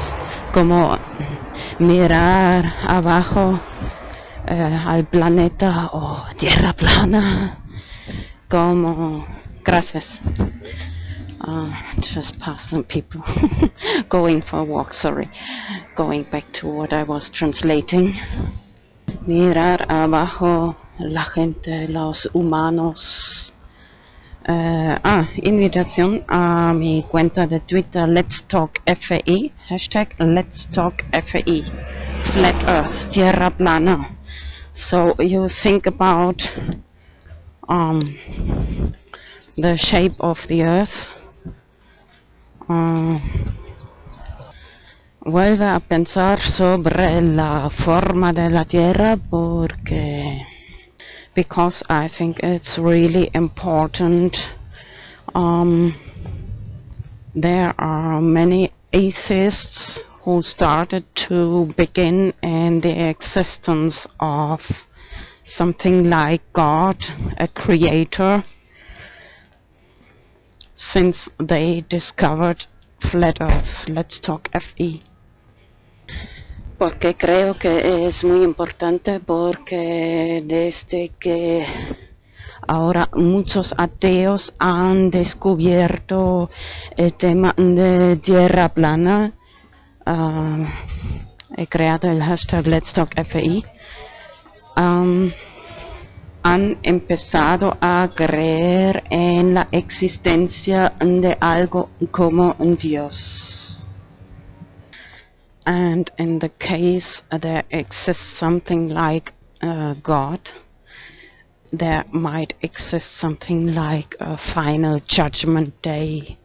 como mirar abajo al planeta o tierra plana, como, gracias, just passing people going for a walk, sorry, going back to what I was translating. Mirar abajo la gente, los humanos. Invitación a mi cuenta de Twitter, Let's Talk FI, hashtag Let's Talk FI, Flat Earth, Tierra Plana. So you think about the shape of the Earth. Vuelve a pensar sobre la forma de la Tierra because I think it's really important. There are many atheists who started to begin in the existence of something like God, a creator, since they discovered Flat Earth. Let's Talk FE. Porque creo que es muy importante, porque desde que ahora muchos ateos han descubierto el tema de tierra plana, he creado el hashtag Let's Talk FI, han empezado a creer en la existencia de algo como un Dios. And in the case there exists something like God, there might exist something like a final judgment day,